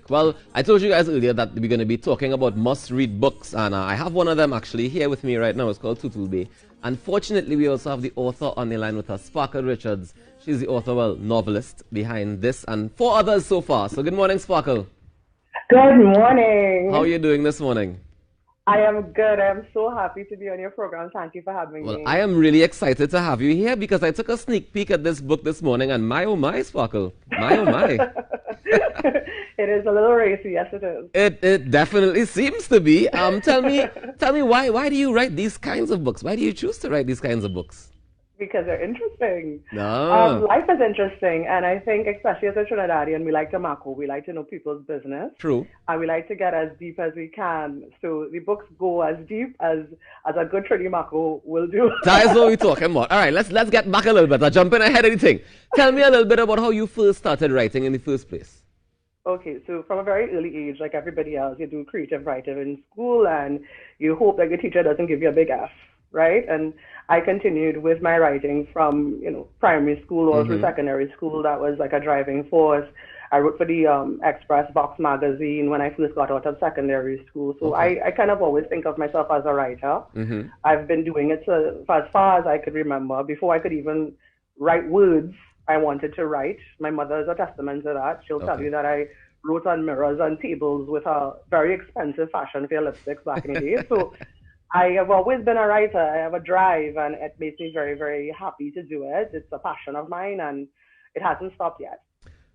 Well, I told you guys earlier that we're going to be talking about must-read books, and I have one of them actually here with me right now. It's called Tutulbe. Unfortunately, we also have the author on the line with us, Sparkle Richards. She's the author, well, novelist behind this and four others so far. So good morning, Sparkle. Good morning. How are you doing this morning? I am good. I am so happy to be on your program. Thank you for having Well, me. I am really excited to have you here because I took a sneak peek at this book this morning, and my oh my, Sparkle. My oh my. It is a little racy, yes it is. It definitely seems to be. Tell me why do you write these kinds of books? Why do you choose to write these kinds of books? Because they're interesting. No. Life is interesting, and I think especially as a Trinidadian, we like to macro. We like to know people's business, True. and we like to get as deep as we can. So the books go as deep as a good Trini macro will do. That is what we're talking about. All right, let's get back a little bit. I'm jumping ahead of anything. Tell me a little bit about how you first started writing in the first place. Okay, so from a very early age, like everybody else, you do creative writing in school and you hope that your teacher doesn't give you a big F, right? And I continued with my writing from, primary school or through Mm-hmm. secondary school. That was like a driving force. I wrote for the Express Box magazine when I first got out of secondary school. So Okay. I kind of always think of myself as a writer. Mm-hmm. I've been doing it for as far as I could remember. Before I could even write words, I wanted to write. My mother is a testament to that. She'll tell Okay. you that I wrote on mirrors and tables with a very expensive fashion fair lipsticks back in the day. So I have always been a writer. I have a drive, and it makes me very, very happy to do it. It's a passion of mine, and it hasn't stopped yet.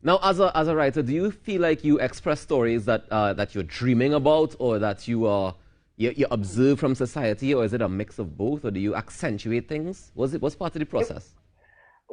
Now, as a writer, do you feel like you express stories that you're dreaming about, or that you observe from society, or is it a mix of both, or do you accentuate things? What's part of the It, process?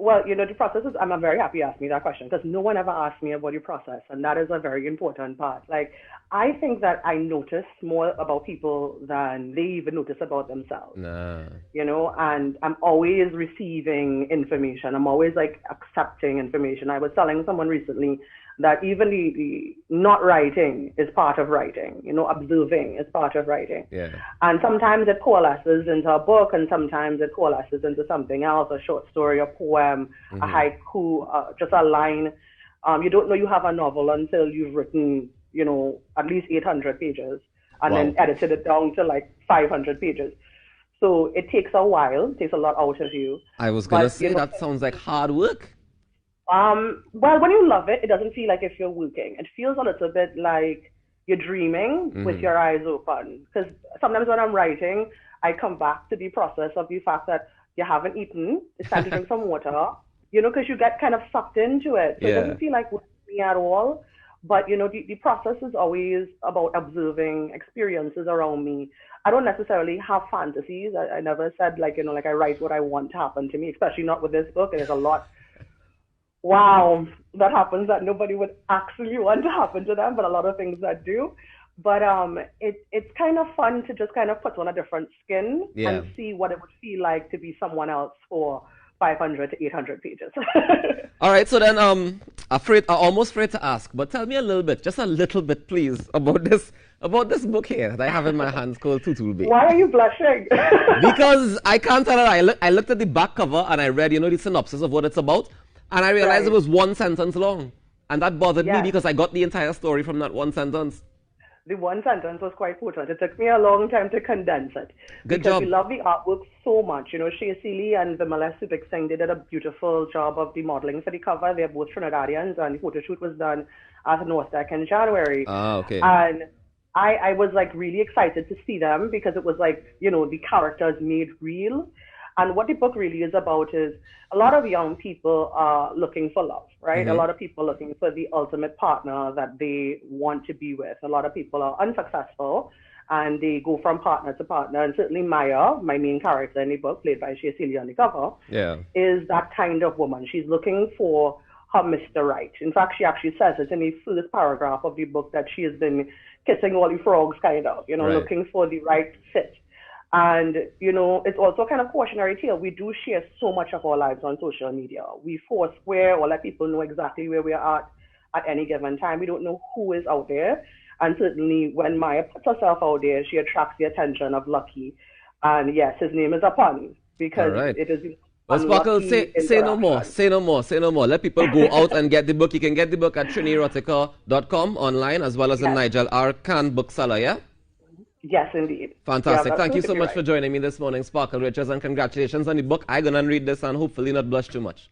Well, the process is, I'm very happy you asked me that question because no one ever asked me about the process. And that is a very important part. Like, I think that I notice more about people than they even notice about themselves, Nah. and I'm always receiving information. I'm always like accepting information. I was telling someone recently that even the not writing is part of writing, observing is part of writing. Yeah. And sometimes it coalesces into a book, and sometimes it coalesces into something else, a short story, a poem, a Mm-hmm. haiku, just a line. You don't know you have a novel until you've written, at least 800 pages and then Wow. edited it down to like 500 pages. So it takes a while, takes a lot out of you. I was gonna But, say that sounds like hard work. well, when you love it, it doesn't feel like if you're working. It feels a little bit like you're dreaming with Mm-hmm. your eyes open. Because sometimes when I'm writing, I come back to the process of the fact that you haven't eaten. It's time to drink some water, because you get kind of sucked into it. So it Yeah. doesn't feel like working at all. But, the process is always about observing experiences around me. I don't necessarily have fantasies. I never said like I write what I want to happen to me, especially not with this book. There's a lot wow, that happens that nobody would actually want to happen to them, but a lot of things that do. But it's kind of fun to just kind of put on a different skin Yeah. and see what it would feel like to be someone else for 500 to 800 pages. All right. So then, almost afraid to ask, but tell me a little bit, just a little bit, please, about this book here that I have in my hands called Tutulbe. Why are you blushing? Because I can't tell her. I looked at the back cover and I read, the synopsis of what it's about, and I realized it Right. was one sentence long, and that bothered me Yes. because I got the entire story from that one sentence. The one sentence was quite potent. It took me a long time to condense it Good because we job. love the artwork so much. Shea Seeley and Vimala Subik Singh, they did a beautiful job of the modeling for the cover. They're both Trinidadians, and the photo shoot was done at Nostec in January. Ah, okay. And I was like really excited to see them because it was like, the characters made real. And what the book really is about is a lot of young people are looking for love, right? A Mm-hmm. lot of people looking for the ultimate partner that they want to be with. A lot of people are unsuccessful and they go from partner to partner. And certainly Maya, my main character in the book, played by Shea Celia on the cover, Yeah. is that kind of woman. She's looking for her Mr. Right. In fact, she actually says it in the first paragraph of the book that she has been kissing all the frogs, kind of, Right. looking for the right fit. And, it's also kind of cautionary tale. We do share so much of our lives on social media. We foursquare or let people know exactly where we are at any given time. We don't know who is out there. And certainly when Maya puts herself out there, she attracts the attention of Lucky. And yes, his name is a pun All because right. it is Well, Sparkle, unlucky say no more. interaction. Say no more. Say no more. Let people go out and get the book. You can get the book at trinierotica.com online as well as in Yes. Nigel R. Khan Bookseller, yeah? Yes, indeed. Fantastic. Yeah, Thank you so absolutely much for right. joining me this morning, Sparkle Richards, and congratulations on the book. I'm going to read this and hopefully not blush too much.